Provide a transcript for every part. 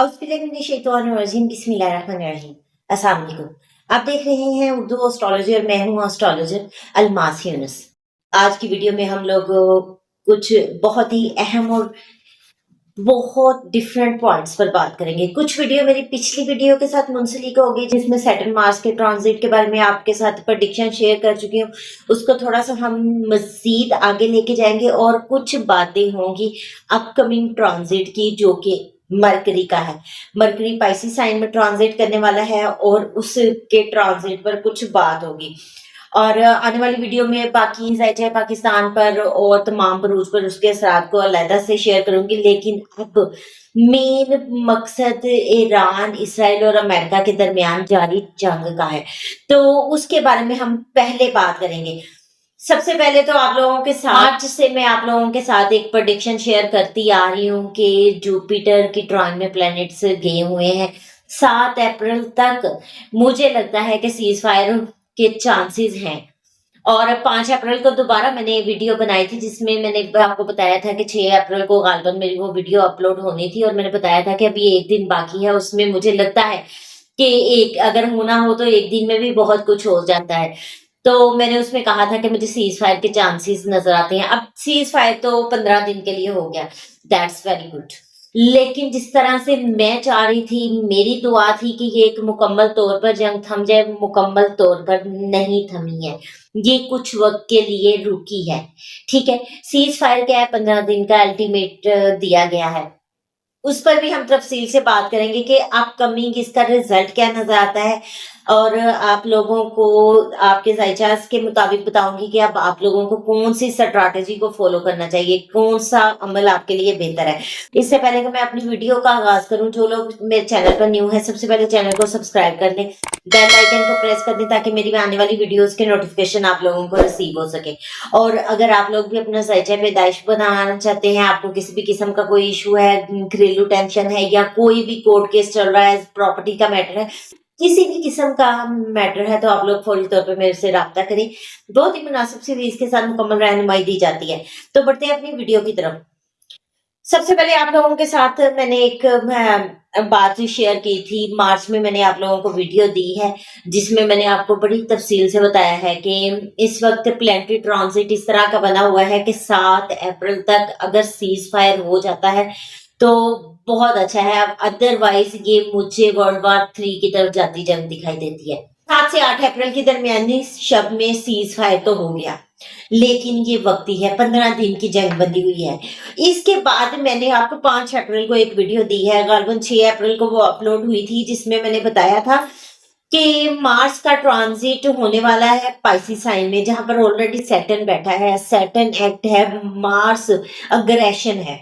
औज़ुबिल्लाहिमिनश्शैतानिर्रजीम बिस्मिल्लाहिर्रहमानिर्रहीम। अस्सलाम वालेकुम। आप देख रहे हैं उर्दू एस्ट्रोलॉजी और मैं हूँ एस्ट्रोलॉजर अलमास यूनुस। आज की वीडियो में हम लोग कुछ बहुत ही अहम और बहुत डिफरेंट पॉइंट्स पर बात करेंगे। कुछ वीडियो मेरी पिछली वीडियो के साथ मुंसलिक होगी जिसमें सैटर्न मार्स के ट्रांजिट के बारे में आपके साथ प्रेडिक्शन शेयर कर चुकी हूँ। उसको थोड़ा सा हम मजीद आगे लेके जाएंगे और कुछ बातें होंगी अपकमिंग ट्रांजिट की जो कि मरकरी का है। मरकरी पाइसिस साइन में ट्रांजिट करने वाला है और उसके ट्रांजिट पर कुछ बात होगी। और आने वाली वीडियो में बाकी ज़ायचा पाकिस्तान पर और तमाम बरूज पर उसके असरात को अलहदा से शेयर करूंगी। लेकिन अब मेन मकसद ईरान, इसराइल और अमेरिका के दरमियान जारी जंग का है, तो उसके बारे में हम पहले बात करेंगे। सबसे पहले तो आप लोगों के साथ आज से मैं आप लोगों के साथ एक प्रेडिक्शन शेयर करती आ रही हूँ कि जुपिटर की ट्राइन में प्लैनेट्स गए हुए हैं 7 अप्रैल तक। मुझे लगता है कि सीज फायर के चांसेस हैं। और 5 अप्रैल को दोबारा मैंने वीडियो बनाई थी जिसमें मैंने आपको बताया था कि 6 अप्रैल को गालबन मेरी वो वीडियो अपलोड होनी थी और मैंने बताया था कि अभी एक दिन बाकी है। उसमें मुझे लगता है कि एक अगर होना हो तो एक दिन में भी बहुत कुछ हो जाता है। तो मैंने उसमें कहा था कि मुझे सीज फायर के चांसेस नजर आते हैं। अब सीज फायर तो 15 दिन के लिए हो गया, दैट्स वेरी गुड। लेकिन जिस तरह से मैं चाह रही थी, मेरी दुआ थी कि ये एक मुकम्मल तौर पर जंग थम जाए, मुकम्मल तौर पर नहीं थमी है। ये कुछ वक्त के लिए रुकी है। ठीक है, सीज फायर क्या है, 15 दिन का अल्टीमेट दिया गया है। उस पर भी हम तफसील से बात करेंगे कि अपकमिंग इसका रिजल्ट क्या नजर आता है और आप लोगों को आपके जायचास के मुताबिक बताऊंगी कि अब आप लोगों को कौन सी स्ट्रैटेजी को फॉलो करना चाहिए, कौन सा अमल आपके लिए बेहतर है। इससे पहले कि मैं अपनी वीडियो का आगाज करूं, जो लोग मेरे चैनल पर न्यू है सबसे पहले चैनल को सब्सक्राइब कर लें, बेल आइकन को प्रेस कर दें ताकि मेरी आने वाली वीडियोस के नोटिफिकेशन आप लोगों को रिसीव हो सके। और अगर आप लोग भी अपना जायचा पैदाइश बनाना चाहते हैं, आपको किसी भी किस्म का कोई इशू है, घरेलू टेंशन है या कोई भी कोर्ट केस चल रहा है, प्रॉपर्टी का मैटर है, किसी भी किस्म का मैटर है, तो आप लोग फौरी तौर पे मेरे से राब्ता करें। बहुत ही मुनासिब सी फीस के साथ मुकम्मल रहनुमाई दी जाती है। तो बढ़ते हैं अपनी वीडियो की तरफ। सबसे पहले आप लोगों के साथ मैंने एक बात शेयर की थी। मार्च में मैंने आप लोगों को वीडियो दी है जिसमें मैंने आपको बड़ी तफसील से बताया है कि इस वक्त प्लैनेटरी ट्रांजिट इस तरह का बना हुआ है कि 7 अप्रैल तक अगर सीज फायर हो जाता है तो बहुत अच्छा है। अदरवाइज ये मुझे वर्ल्ड वार 3 की तरफ जाती जंग दिखाई देती है। 7 से 8 अप्रैल की दरमियानी शब में सीज फायर तो हो गया, लेकिन ये वक्ती है, 15 दिन की जंग बंदी हुई है। इसके बाद मैंने आपको 5 अप्रैल को एक वीडियो दी है, गालबन 6 अप्रैल को वो अपलोड हुई थी जिसमें मैंने बताया था कि मार्स का ट्रांजिट होने वाला है पाइसिस साइन में, जहां पर ऑलरेडी सैटर्न बैठा है। सैटर्न एक्ट है, मार्स अग्रेशन है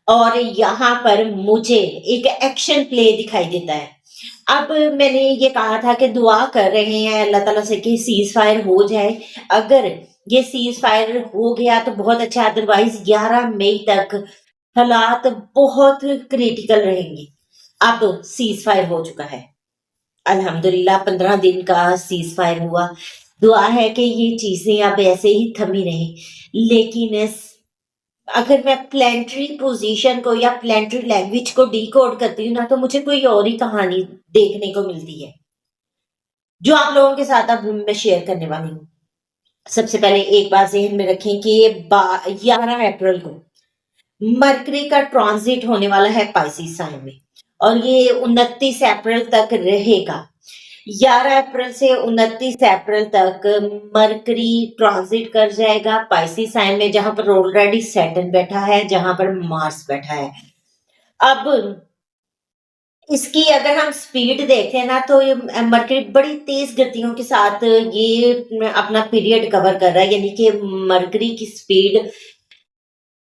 और यहाँ पर मुझे एक एक्शन प्ले दिखाई देता है। अब मैंने ये कहा था कि दुआ कर रहे हैं अल्लाह ताला से कि सीज फायर हो जाए। अगर ये सीज फायर हो गया तो बहुत अच्छा, अदरवाइज 11 मई तक हालात बहुत क्रिटिकल रहेंगे। अब सीज फायर हो चुका है, अल्हम्दुलिल्लाह 15 दिन का सीज फायर हुआ। दुआ है कि ये चीजें अब ऐसे ही थमी रहे। लेकिन अगर मैं प्लेनेटरी पोजीशन को या प्लेनेटरी लैंग्वेज को डिकोड करती हूँ ना, तो मुझे कोई और ही कहानी देखने को मिलती है जो आप लोगों के साथ अब मैं शेयर करने वाली हूँ। सबसे पहले एक बात ज़हन में रखें कि 11 अप्रैल को मरकरी का ट्रांजिट होने वाला है पाइसिस साइन में और ये 29 अप्रैल तक रहेगा। 11 अप्रैल से 29 अप्रैल तक मरकरी ट्रांजिट कर जाएगा पाइसिस साइन में, जहां पर ऑलरेडी सैटर्न बैठा है, जहां पर मार्स बैठा है। अब इसकी अगर हम स्पीड देखें ना, तो ये मरकरी बड़ी तेज गतियों के साथ ये अपना पीरियड कवर कर रहा है, यानी कि मरकरी की स्पीड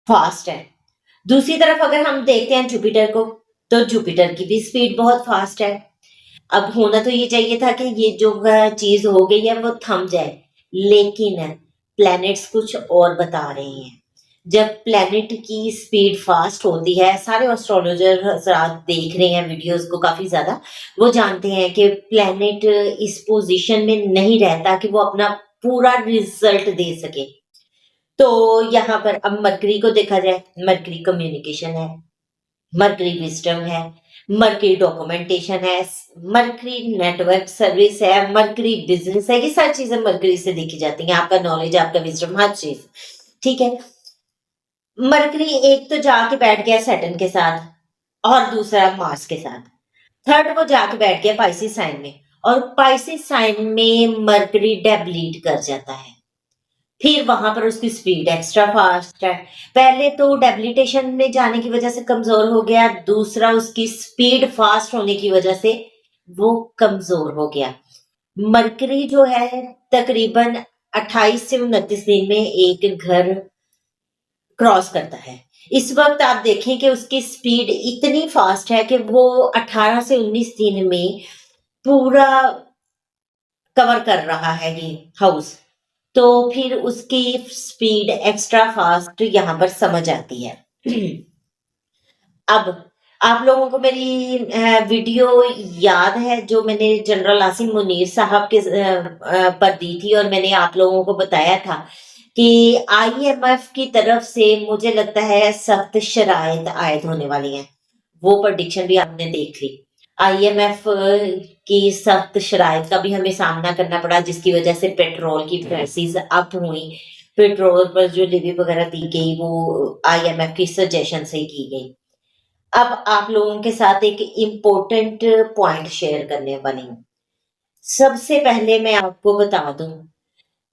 फास्ट है। दूसरी तरफ अगर हम देखते हैं जुपिटर को, तो जुपिटर की भी स्पीड बहुत फास्ट है। अब होना तो ये चाहिए था कि ये जो चीज हो गई है वो थम जाए, लेकिन प्लैनेट्स कुछ और बता रहे हैं। जब प्लैनेट की स्पीड फास्ट होती है, सारे एस्ट्रोलॉजर हजरात देख रहे हैं वीडियोस को काफी ज्यादा, वो जानते हैं कि प्लैनेट इस पोजीशन में नहीं रहता कि वो अपना पूरा रिजल्ट दे सके। तो यहाँ पर अब मरकरी को देखा जाए, मरकरी कम्युनिकेशन है, मरकरी विजडम है, मरकरी डॉक्यूमेंटेशन है, मरकरी नेटवर्क सर्विस है, मरकरी बिजनेस है। ये सारी चीजें मरकरी से देखी जाती हैं, आपका नॉलेज, आपका विजडम, हर चीज। ठीक है। मरकरी एक तो जाके बैठ गया सैटर्न के साथ और दूसरा मार्स के साथ। थर्ड वो जाके बैठ गया पाइसिस साइन में, और पाइसिस साइन में मरकरी डेबिलिट कर जाता है। फिर वहां पर उसकी स्पीड एक्स्ट्रा फास्ट है। पहले तो डेबिलिटेशन में जाने की वजह से कमजोर हो गया, दूसरा उसकी स्पीड फास्ट होने की वजह से वो कमजोर हो गया। मरकरी जो है तकरीबन 28 से 29 दिन में एक घर क्रॉस करता है। इस वक्त आप देखें कि उसकी स्पीड इतनी फास्ट है कि वो 18 से 19 दिन में पूरा कवर कर रहा है ये हाउस। तो फिर उसकी स्पीड एक्स्ट्रा फास्ट यहाँ पर समझ आती है। अब आप लोगों को मेरी वीडियो याद है जो मैंने जनरल आसिम मुनीर साहब के पर दी थी, और मैंने आप लोगों को बताया था कि आईएमएफ की तरफ से मुझे लगता है सख्त शराइत आयद होने वाली हैं। वो प्रेडिक्शन भी आपने देख ली। आईएमएफ की सख्त शराइत का भी हमें सामना करना पड़ा, जिसकी वजह से पेट्रोल की प्राइसेस अप हुई। पेट्रोल पर जो लिवी वगैरह दी गई वो आईएमएफ की सजेशन से की गई। अब आप लोगों के साथ एक इम्पोर्टेंट पॉइंट शेयर करने वाली हूँ। सबसे पहले मैं आपको बता दूं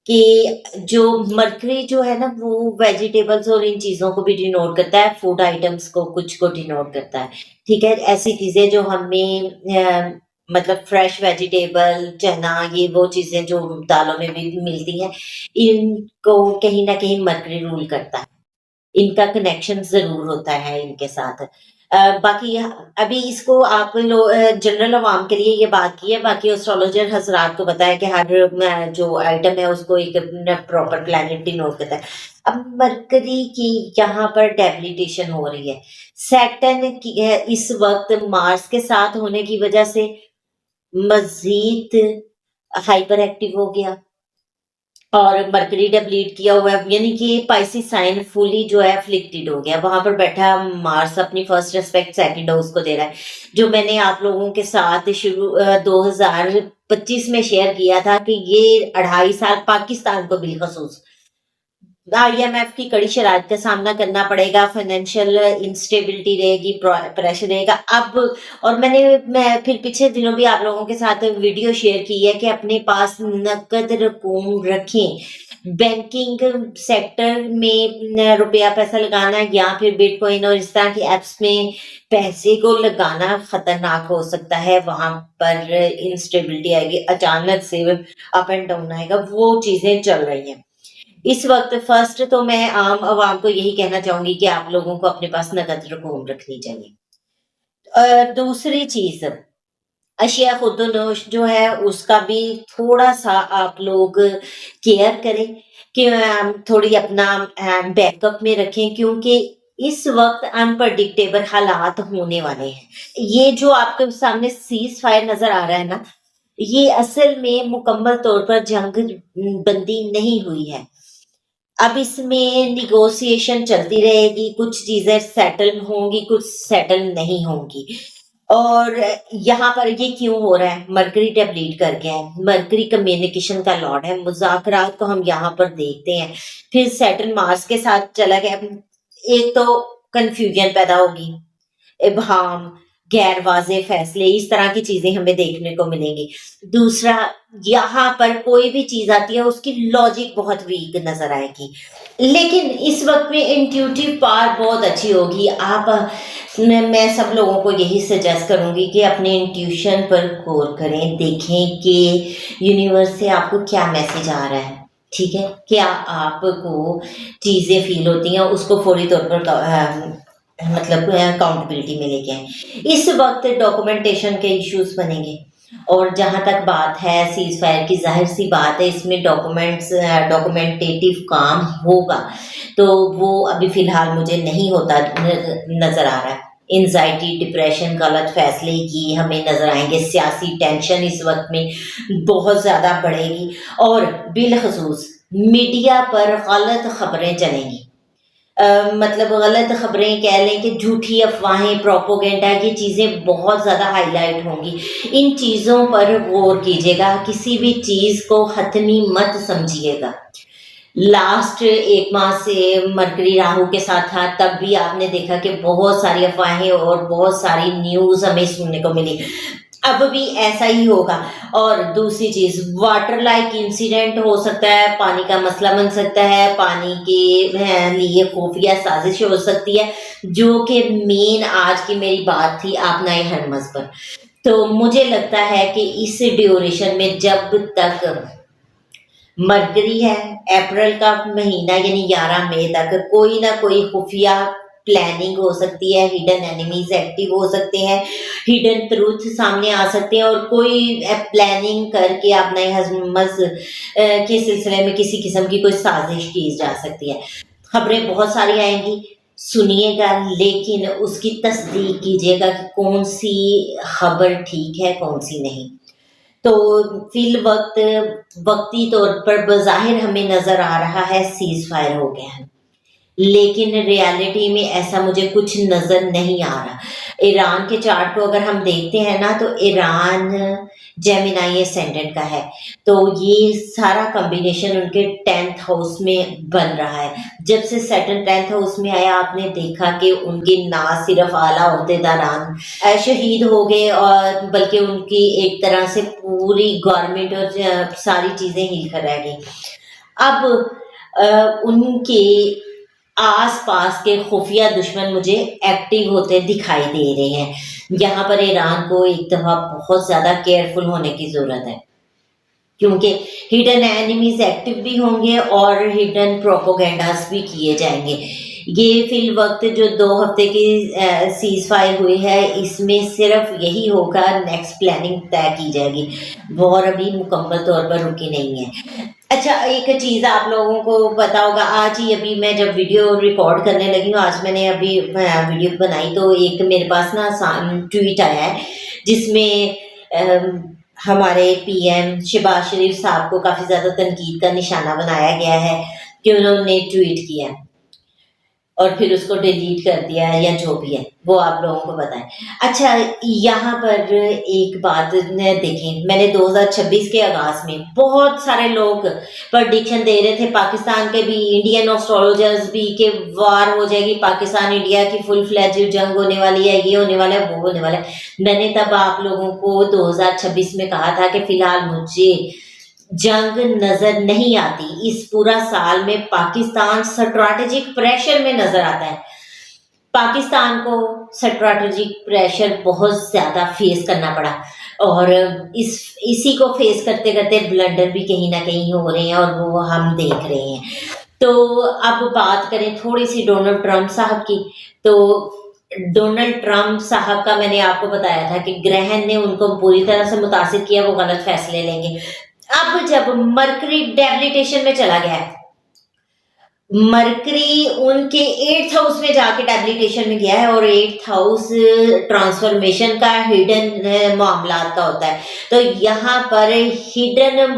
कि जो मरकरी जो है ना वो वेजिटेबल्स और इन चीजों को भी डिनोट करता है, फूड आइटम्स को कुछ को डिनोट करता है। ठीक है, ऐसी चीजें जो हमें मतलब फ्रेश वेजिटेबल, चना, ये वो चीजें जो दालों में भी मिलती हैं, इनको कहीं ना कहीं मरकरी रूल करता है। इनका कनेक्शन जरूर होता है इनके साथ। बाकी अभी इसको आप लोग जनरल अवाम के लिए ये बात की है, बाकी एस्ट्रोलॉजर हजरात को पता है कि हर जो आइटम है उसको एक प्रॉपर प्लैनेट डिनोट करता है। अब मरकरी की यहाँ पर डेबिलिटेशन हो रही है। सैटर्न की इस वक्त मार्स के साथ होने की वजह से मजीद हाइपर एक्टिव हो गया, और मरकरी डेबिलिट किया हुआ है, यानी कि पाइसिस साइन फुली जो है अफ्लिक्टेड हो गया। वहां पर बैठा मार्स अपनी फर्स्ट रेस्पेक्ट सेकंड हाउस को दे रहा है। जो मैंने आप लोगों के साथ शुरू 2025 में शेयर किया था कि ये 2.5 साल पाकिस्तान को बिलखसूस आईएमएफ की कड़ी शरारत का सामना करना पड़ेगा, फाइनेंशियल इंस्टेबिलिटी रहेगी, प्रेशर रहेगा। अब और मैं फिर पिछले दिनों भी आप लोगों के साथ वीडियो शेयर की है कि अपने पास नकद रकूम रखें। बैंकिंग सेक्टर में रुपया पैसा लगाना या फिर बिटकॉइन और इस तरह की एप्स में पैसे को लगाना खतरनाक हो सकता है। वहां पर इंस्टेबिलिटी आएगी, अचानक से अप एंड डाउन आएगा, वो चीजें चल रही हैं इस वक्त। फर्स्ट तो मैं आम आवाम को यही कहना चाहूंगी कि आप लोगों को अपने पास नकद रकूम रखनी चाहिए। दूसरी चीज, अशिया खुदोनोश जो है उसका भी थोड़ा सा आप लोग केयर करें कि थोड़ी अपना बैकअप में रखें, क्योंकि इस वक्त अनप्रडिक्टेबल हालात होने वाले हैं। ये जो आपके सामने सीज फायर नजर आ रहा है ना, ये असल में मुकम्मल तौर पर जंग बंदी नहीं हुई है। अब इसमें निगोशिएशन चलती रहेगी, कुछ चीजें सेटल होंगी, कुछ सेटल नहीं होंगी। और यहाँ पर ये क्यों हो रहा है? मरकरी डेबिलिट कर गया है, मरकरी कम्युनिकेशन का लॉर्ड है, मुज़ाकरात को हम यहाँ पर देखते हैं। फिर सैटर्न मार्स के साथ चला गया, एक तो कंफ्यूजन पैदा होगी, इबहाम, गैर वाजे फैसले, इस तरह की चीजें हमें देखने को मिलेंगी। दूसरा, यहाँ पर कोई भी चीज आती है उसकी लॉजिक बहुत वीक नजर आएगी, लेकिन इस वक्त में इंट्यूटिव पावर बहुत अच्छी होगी। आप मैं सब लोगों को यही सजेस्ट करूंगी कि अपने इंट्यूशन पर गौर करें, देखें कि यूनिवर्स से आपको क्या मैसेज आ रहा है। ठीक है, क्या आपको चीजें फील होती हैं, उसको फौरी तौर पर मतलब अकाउंटेबिलिटी में लेके आए। इस वक्त डॉक्यूमेंटेशन के इश्यूज बनेंगे, और जहां तक बात है सीज फायर की, जाहिर सी बात है इसमें डॉक्यूमेंटेटिव काम होगा, तो वो अभी फिलहाल मुझे नहीं होता नजर आ रहा है। एंजाइटी, डिप्रेशन, गलत फैसले की हमें नजर आएंगे। सियासी टेंशन इस वक्त में बहुत ज्यादा बढ़ेगी, और बिलखसूस मीडिया पर गलत खबरें चलेंगी। मतलब गलत खबरें कह लें कि झूठी अफ़वाहें, प्रोपेगेंडा की चीज़ें बहुत ज़्यादा हाइलाइट होंगी। इन चीज़ों पर गौर कीजिएगा, किसी भी चीज़ को हतमी मत समझिएगा। लास्ट 1 माह से मरकरी राहु के साथ था, तब भी आपने देखा कि बहुत सारी अफ़वाहें और बहुत सारी न्यूज़ हमें सुनने को मिली। अब भी ऐसा ही होगा। और दूसरी चीज़, वाटर लाइक इंसिडेंट हो सकता है, पानी का मसला बन सकता है, पानी के लिए खुफिया साजिश हो सकती है, जो कि मेन आज की मेरी बात थी आपनाए हरमज़ पर। तो मुझे लगता है कि इस ड्यूरेशन में जब तक मरकरी है, अप्रैल का महीना यानी 11 मई तक कोई ना कोई खुफिया प्लानिंग हो सकती है, हिडन एनिमीज एक्टिव हो सकते हैं, हिडन ट्रूथ सामने आ सकते हैं और कोई प्लानिंग करके अपने हजमस के सिलसिले में किसी किस्म की कोई साजिश की जा सकती है। खबरें बहुत सारी आएंगी, सुनिएगा, लेकिन उसकी तस्दीक कीजिएगा कि कौन सी खबर ठीक है, कौन सी नहीं। तो फिल वक्त वक्ती तौर पर बज़ाहिर हमें नज़र आ रहा है सीज़ फायर हो गया है, लेकिन रियलिटी में ऐसा मुझे कुछ नज़र नहीं आ रहा। ईरान के चार्ट को अगर हम देखते हैं ना, तो ईरान जेमिनाई असेंडेंट का है, तो ये सारा कॉम्बिनेशन उनके 10th हाउस में बन रहा है। जब से सैटर्न 10th हाउस में आया, आपने देखा कि उनके ना सिर्फ आला ओहदेदारान शहीद हो गए और बल्कि उनकी एक तरह से पूरी गवर्नमेंट और सारी चीज़ें हिल कर रह गई। अब उनके आस-पास के खुफिया दुश्मन मुझे एक्टिव होते दिखाई दे रहे हैं। यहाँ पर ईरान को एक दफ़ा बहुत ज़्यादा केयरफुल होने की ज़रूरत है, क्योंकि हिडन एनिमीज एक्टिव भी होंगे और हिडन प्रोपोगेंडास भी किए जाएंगे। ये फिल वक्त जो 2 हफ्ते की सीज फायर हुई है, इसमें सिर्फ यही होगा, नेक्स्ट प्लानिंग तय की जाएगी। वॉर अभी मुकम्मल तौर पर रुकी नहीं है। अच्छा, एक चीज़ आप लोगों को पता होगा, आज ही अभी मैं जब वीडियो रिकॉर्ड करने लगी हूँ, आज मैंने अभी वीडियो बनाई, तो एक मेरे पास ना ट्वीट आया है जिसमें हमारे पीएम शहबाज शरीफ साहब को काफ़ी ज़्यादा तनकीद का निशाना बनाया गया है कि उन्होंने ट्वीट किया और फिर उसको डिलीट कर दिया है या जो भी है, वो आप लोगों को पता है। अच्छा, यहाँ पर एक बात देखें, मैंने 2026 के आगाज़ में बहुत सारे लोग प्रेडिक्शन दे रहे थे, पाकिस्तान के भी, इंडियन एस्ट्रोलॉजर्स भी, कि वार हो जाएगी, पाकिस्तान इंडिया की फुल फ्लैज जंग होने वाली है, ये होने वाला है, वो होने वाला है। मैंने तब आप लोगों को 2026 में कहा था कि फिलहाल मुझे जंग नजर नहीं आती। इस पूरा साल में पाकिस्तान स्ट्रैटेजिक प्रेशर में नजर आता है। पाकिस्तान को स्ट्रैटेजिक प्रेशर बहुत ज्यादा फेस करना पड़ा और इसी को फेस करते करते ब्लंडर भी कहीं ना कहीं हो रहे हैं और वो हम देख रहे हैं। तो अब बात करें थोड़ी सी डोनाल्ड ट्रंप साहब की, तो डोनाल्ड ट्रंप साहब का मैंने आपको बताया था कि ग्रहण ने उनको पूरी तरह से मुतासिर किया, वो गलत फैसले लेंगे। अब जब मरकरी डेबिलिटेशन में चला गया है, मरकरी उनके 8th हाउस में जाके डेबिलिटेशन में गया है और 8th हाउस ट्रांसफॉर्मेशन का हिडन मामलात का होता है। तो यहाँ पर हिडन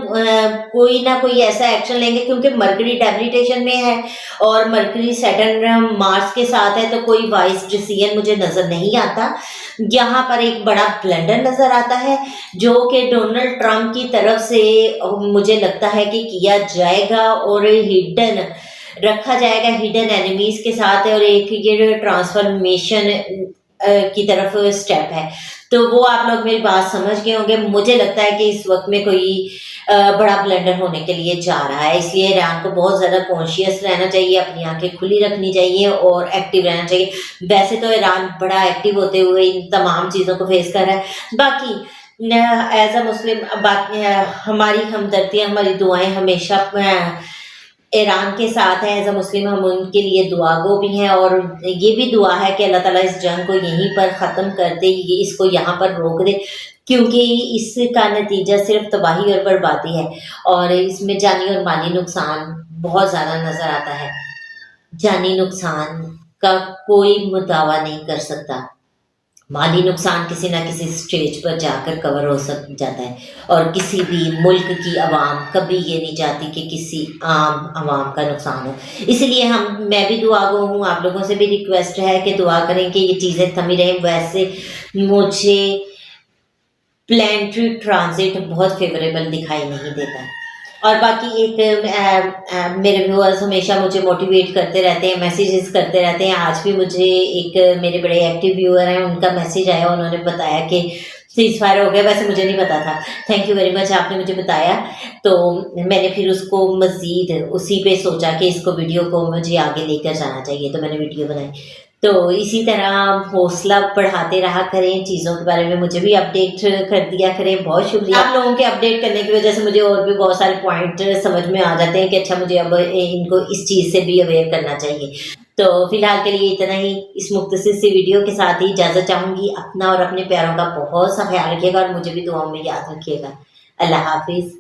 कोई ना कोई ऐसा एक्शन लेंगे, क्योंकि मरकरी डेबिलिटेशन में है और मरकरी सैटर्न मार्स के साथ है, तो कोई वाइज डिसीजन मुझे नजर नहीं आता। यहाँ पर एक बड़ा ब्लंडर नजर आता है जो कि डोनाल्ड ट्रंप की तरफ से मुझे लगता है कि किया जाएगा और हिडन रखा जाएगा, हिडन एनिमीज के साथ है और एक ये ट्रांसफॉर्मेशन की तरफ स्टेप है। तो वो आप लोग मेरी बात समझ गए होंगे। मुझे लगता है कि इस वक्त में कोई बड़ा ब्लंडर होने के लिए जा रहा है, इसलिए ईरान को बहुत ज़्यादा कॉन्शियस रहना चाहिए, अपनी आंखें खुली रखनी चाहिए और एक्टिव रहना चाहिए। वैसे तो ईरान बड़ा एक्टिव होते हुए इन तमाम चीज़ों को फेस कर रहा है। बाकी एज अ मुस्लिम बाकी हमारी हमदर्दियाँ, हमारी दुआएं हमेशा ईरान के साथ है। एज अ मुस्लिम हम उनके लिए दुआ गो भी हैं और ये भी दुआ है कि अल्लाह ताला इस जंग को यहीं पर ख़त्म कर दे, ये इसको यहाँ पर रोक दे, क्योंकि इसका नतीजा सिर्फ तबाही और बर्बादी है और इसमें जानी और माली नुकसान बहुत ज़्यादा नज़र आता है। जानी नुकसान का कोई मुदावा नहीं कर सकता, माली नुकसान किसी ना किसी स्टेज पर जाकर कवर हो सक जाता है और किसी भी मुल्क की आवाम कभी ये नहीं चाहती कि किसी आम आवाम का नुकसान हो। इसलिए मैं भी दुआ गो हूँ, आप लोगों से भी रिक्वेस्ट है कि दुआ करें कि ये चीज़ें थमी रहें। वैसे मुझे प्लानिटरी ट्रांजिट बहुत फेवरेबल दिखाई नहीं देता है। और बाकी मेरे व्यूअर्स हमेशा मुझे मोटिवेट करते रहते हैं, मैसेजेस करते रहते हैं। आज भी मुझे एक मेरे बड़े एक्टिव व्यूअर हैं, उनका मैसेज आया, उन्होंने बताया कि सीज़ फायर हो गया। वैसे मुझे नहीं पता था, थैंक यू वेरी मच, आपने मुझे बताया। तो मैंने फिर उसको मज़ीद उसी पे सोचा कि इसको वीडियो को मुझे आगे लेकर जाना चाहिए, तो मैंने वीडियो बनाई। तो इसी तरह हौसला बढ़ाते रहा करें, चीज़ों के बारे में मुझे भी अपडेट कर दिया करें। बहुत शुक्रिया आप लोगों के अपडेट करने की वजह से मुझे और भी बहुत सारे पॉइंट समझ में आ जाते हैं कि अच्छा मुझे अब इनको इस चीज़ से भी अवेयर करना चाहिए। तो फिलहाल के लिए इतना ही। इस मुख्तसर सी वीडियो के साथ ही इजाज़त चाहूँगी। अपना और अपने प्यारों का बहुत सा ख्याल रखिएगा और मुझे भी दुआओं में याद रखिएगा। अल्लाह हाफिज़।